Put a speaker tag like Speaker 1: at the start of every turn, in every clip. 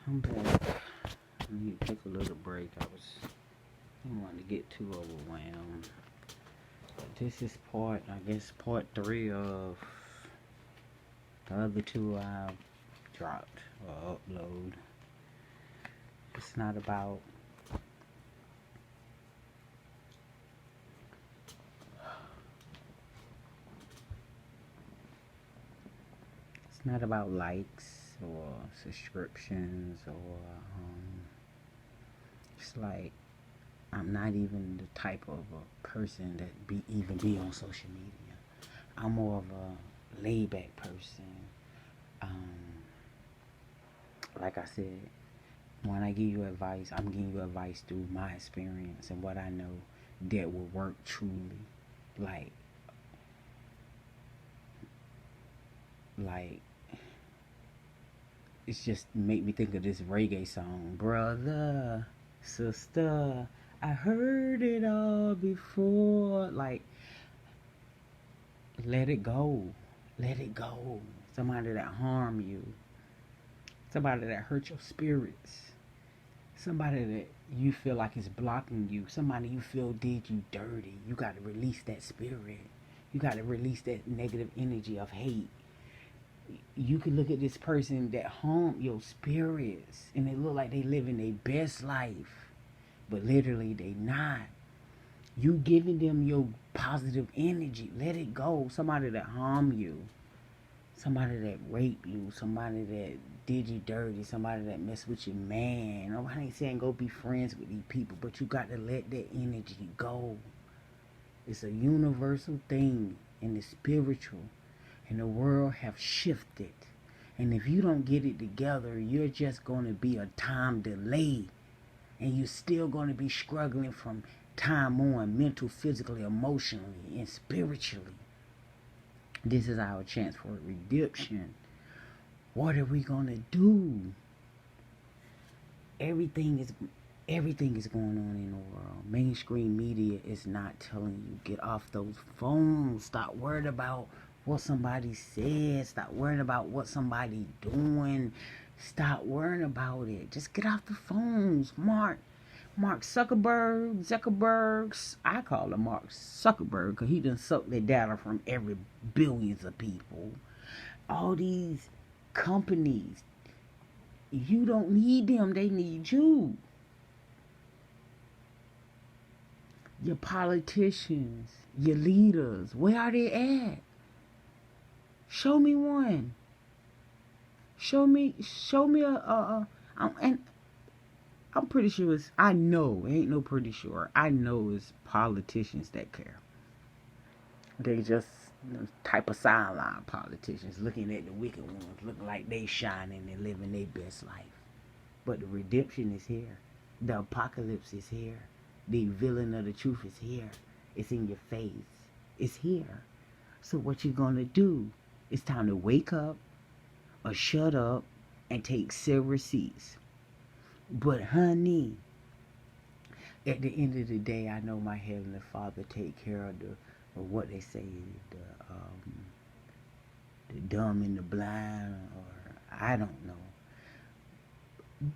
Speaker 1: I'm back. I need to take a little break. I didn't want to get too overwhelmed. But this is part 3 of the other 2 I've dropped or upload. It's not about likes or subscriptions or it's like I'm not even the type of a person that even be on social media. I'm more of a laid back person. Like I said, when I give you advice, I'm giving you advice through my experience and what I know that will work truly. Like it's just make me think of this reggae song, brother, sister, I heard it all before. Like, let it go. Let it go. Somebody that harm you. Somebody that hurt your spirits. Somebody that you feel like is blocking you. Somebody you feel did you dirty. You got to release that spirit. You got to release that negative energy of hate. You can look at this person that harmed your spirits and they look like they living their best life, but literally they not. You giving them your positive energy. Let it go. Somebody that harm you, somebody that rape you, somebody that did you dirty, somebody that messed with your man. Nobody ain't saying go be friends with these people, but you got to let that energy go. It's a universal thing in the spiritual. And the world have shifted. And if you don't get it together, you're just going to be a time delay. And you're still going to be struggling from time on, mental, physically, emotionally, and spiritually. This is our chance for redemption. What are we going to do? Everything is going on in the world. Mainstream media is not telling you get off those phones. Stop worried about what somebody says. Stop worrying about what somebody doing. Stop worrying about it. Just get off the phones. Mark Zuckerberg's, I call him Mark Zuckerberg because he done sucked the data from every billions of people. All these companies, you don't need them. They need you. Your politicians, your leaders, where are they at? Show me one. Show me and I'm pretty sure I know, ain't no pretty sure. I know it's politicians that care. They just type of sideline politicians looking at the wicked ones, looking like they shining and living their best life. But the redemption is here. The apocalypse is here. The villain of the truth is here. It's in your face. It's here. So what you gonna do? It's time to wake up or shut up and take several seats. But honey, at the end of the day, I know my Heavenly Father take care of what they say, the dumb and the blind, or I don't know.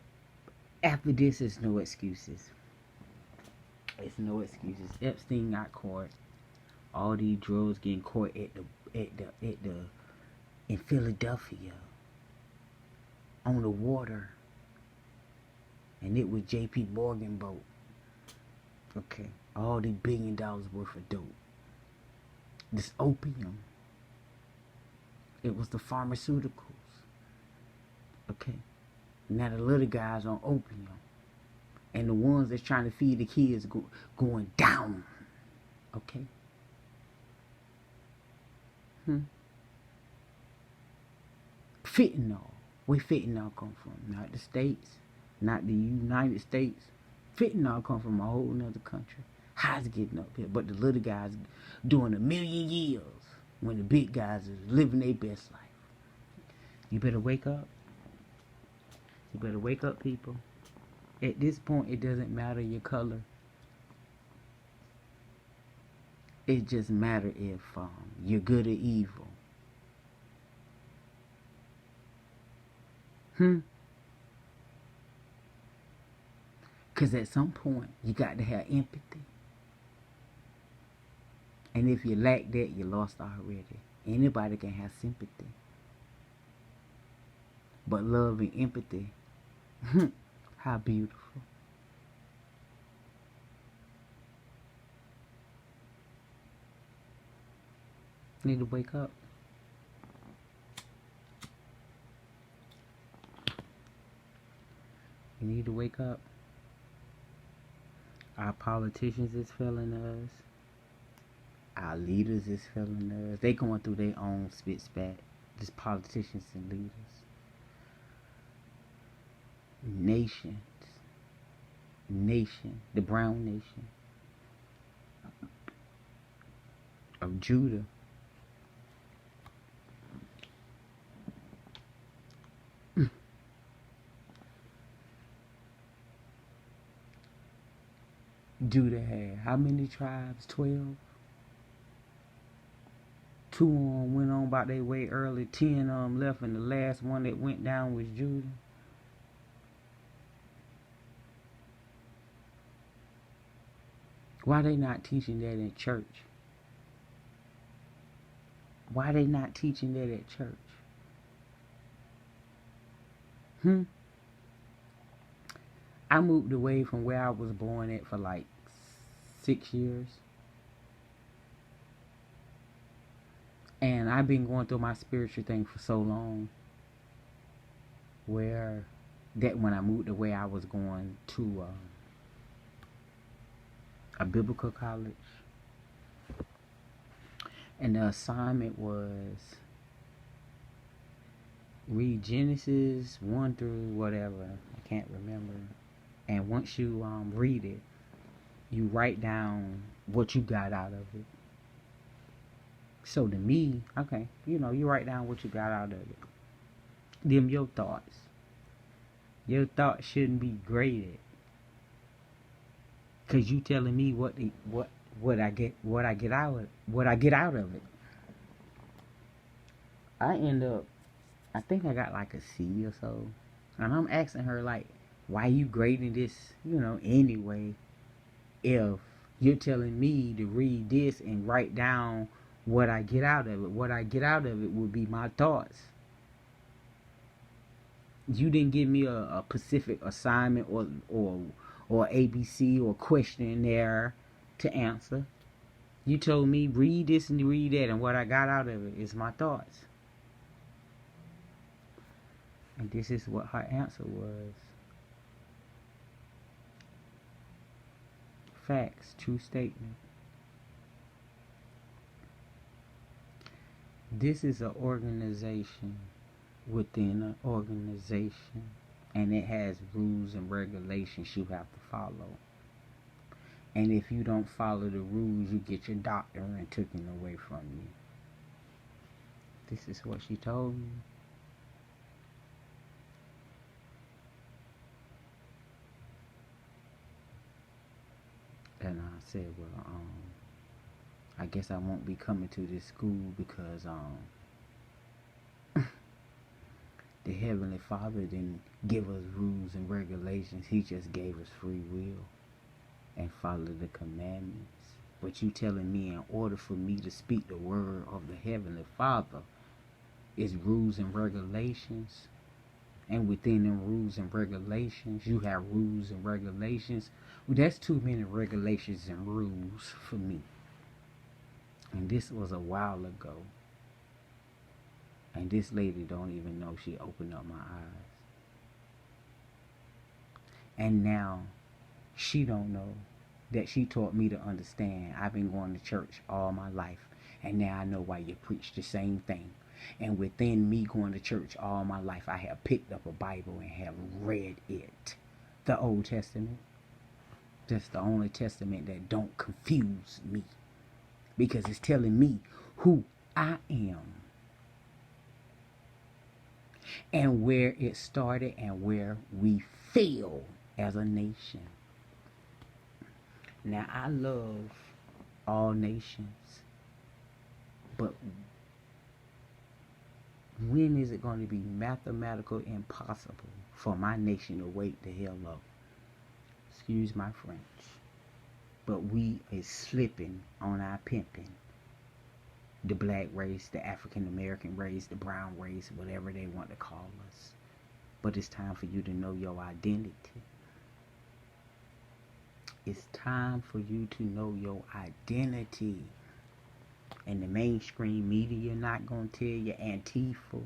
Speaker 1: After this, it's no excuses. It's no excuses. Epstein got caught. All these drugs getting caught in Philadelphia on the water, and it was J.P. Morgan boat. Okay, all the $1 billion worth of dope. This opium. It was the pharmaceuticals. Okay, now the little guys on opium, and the ones that's trying to feed the kids going down. Okay. Fentanyl. Where fentanyl come from? Not the States, not the United States. Fentanyl come from a whole nother country. How's it getting up here? But the little guys doing 1,000,000 years when the big guys is living their best life. You better wake up. You better wake up, people. At this point, it doesn't matter your color. It just matters if you're good or evil. Because at some point, you got to have empathy. And if you lack that, you lost already. Anybody can have sympathy. But love and empathy, how beautiful. Need to wake up. You need to wake up. Our politicians is failing us. Our leaders is failing us. They going through their own spit spat. Just politicians and leaders. Nations. Nation. The brown nation of Judah. Judah had how many tribes? 12. 2 of them went on about their way early. 10 of them left, and the last one that went down was Judah. Why they not teaching that in church? Why they not teaching that at church? I moved away from where I was born at for like 6 years. And I've been going through my spiritual thing for so long, where that when I moved away, I was going to a biblical college. And the assignment was read Genesis 1 through whatever. I can't remember. And once you read it, you write down what you got out of it. So to me, okay, you write down what you got out of it. Them your thoughts. Your thoughts shouldn't be graded. Cause you telling me what I get out of it. I end up, I think I got like a C or so. And I'm asking her like, why you grading this, anyway, if you're telling me to read this and write down what I get out of it. What I get out of it would be my thoughts. You didn't give me a specific assignment or ABC or questionnaire to answer. You told me read this and read that, and what I got out of it is my thoughts. And this is what her answer was. Facts, true statement. This is an organization within an organization, and it has rules and regulations you have to follow. And if you don't follow the rules, you get your doctrine taken away from you. This is what she told me. And I said, well, I guess I won't be coming to this school because the Heavenly Father didn't give us rules and regulations. He just gave us free will and follow the commandments. But you telling me in order for me to speak the word of the Heavenly Father is rules and regulations. And within them rules and regulations, you have rules and regulations. Well, that's too many regulations and rules for me. And this was a while ago. And this lady don't even know she opened up my eyes. And now she don't know that she taught me to understand. I've been going to church all my life. And now I know why you preach the same thing. And within me going to church all my life, I have picked up a Bible and have read it. The Old Testament. That's the only testament that don't confuse me. Because it's telling me who I am. And where it started and where we fail as a nation. Now, I love all nations. But when is it going to be mathematical impossible for my nation to wake the hell up? Excuse my French. But we is slipping on our pimping. The black race, the African American race, the brown race, whatever they want to call us. But it's time for you to know your identity. It's time for you to know your identity. And the mainstream media not going to tell you Antifa.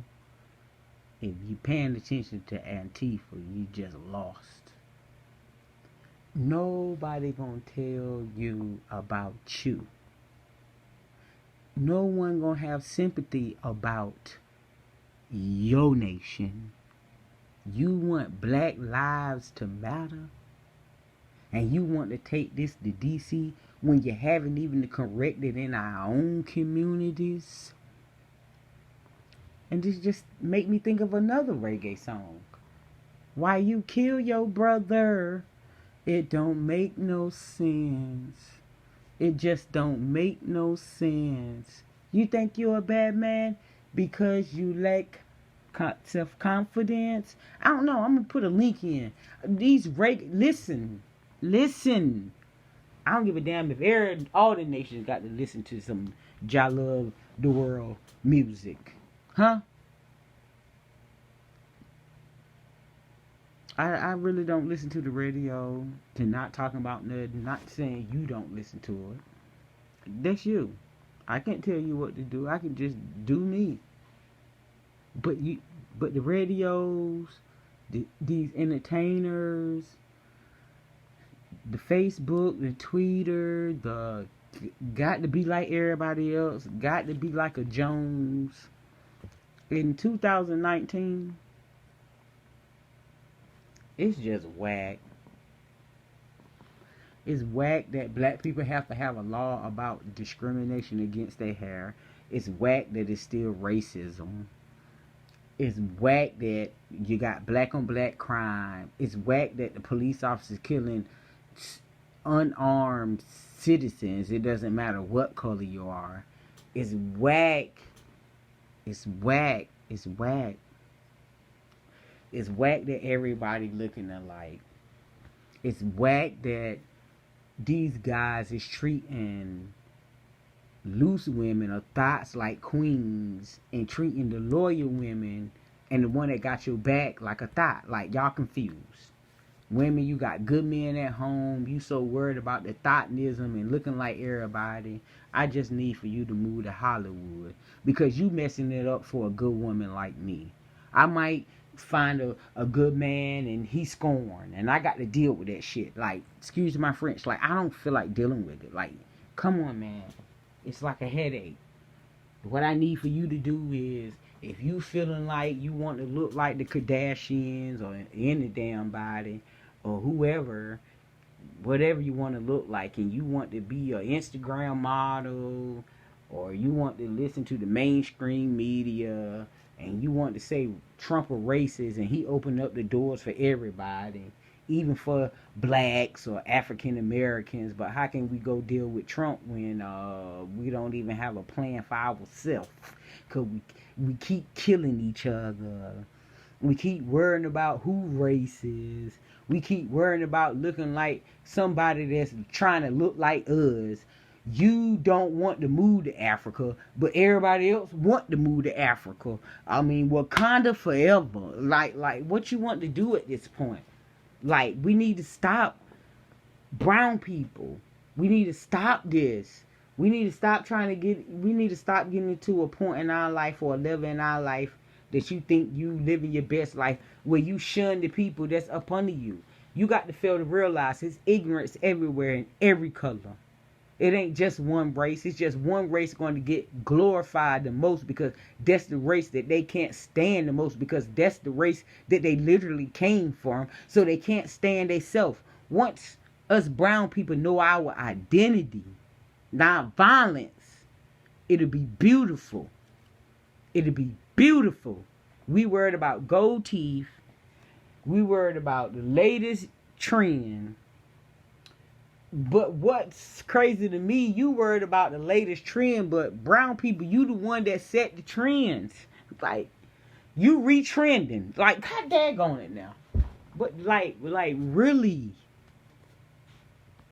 Speaker 1: If you paying attention to Antifa, you just lost. Nobody going to tell you about you. No one going to have sympathy about your nation. You want Black Lives to matter? And you want to take this to DC when you haven't even corrected in our own communities? And this just make me think of another reggae song. Why you kill your brother? It don't make no sense. It just don't make no sense. You think you're a bad man because you lack self-confidence? I don't know. I'm going to put a link in. Listen. I don't give a damn if all the nations got to listen to some Jah Love the World music. Huh? I really don't listen to the radio. To not talking about nothing. Not saying you don't listen to it. That's you. I can't tell you what to do. I can just do me. But the radios, these entertainers, the Facebook, the Twitter, the got to be like everybody else, got to be like a Jones. In 2019, it's just whack. It's whack that black people have to have a law about discrimination against their hair. It's whack that it's still racism. It's whack that you got black on black crime. It's whack that the police officers killing unarmed citizens. It doesn't matter what color you are. It's whack. It's whack. It's whack. It's whack that everybody looking alike. It's whack that these guys is treating loose women or thoughts like queens and treating the loyal women and the one that got your back like a thought. Like, y'all confused. Women, you got good men at home. You so worried about the thoughtnism and looking like everybody. I just need for you to move to Hollywood because you messing it up for a good woman like me. I might find a good man and he's scorned and I got to deal with that shit. Like, excuse my French, like, I don't feel like dealing with it. Like, come on, man. It's like a headache. What I need for you to do is, if you feeling like you want to look like the Kardashians or any damn body or whoever, whatever you want to look like, and you want to be an Instagram model or you want to listen to the mainstream media and you want to say Trump a racist and he opened up the doors for everybody, even for blacks or African Americans, but how can we go deal with Trump when we don't even have a plan for ourselves? Because we keep killing each other. We keep worrying about who racist. We keep worrying about looking like somebody that's trying to look like us. You don't want to move to Africa, but everybody else want to move to Africa. I mean, Wakanda forever. Like what you want to do at this point? Like, we need to stop brown people. We need to stop this. We need to stop we need to stop getting to a point in our life or a level in our life that you think you living your best life where you shun the people that's up under you. You got to fail to realize it's ignorance everywhere in every color. It ain't just one race. It's just one race going to get glorified the most because that's the race that they can't stand the most because that's the race that they literally came from. So they can't stand themselves. Once us brown people know our identity, non-violence, it'll be beautiful. It'll be beautiful. We worried about gold teeth. We worried about the latest trend. But what's crazy to me, you worried about the latest trend, but brown people, you the one that set the trends. Like, you retrending. Like, god daggone it now. But like really,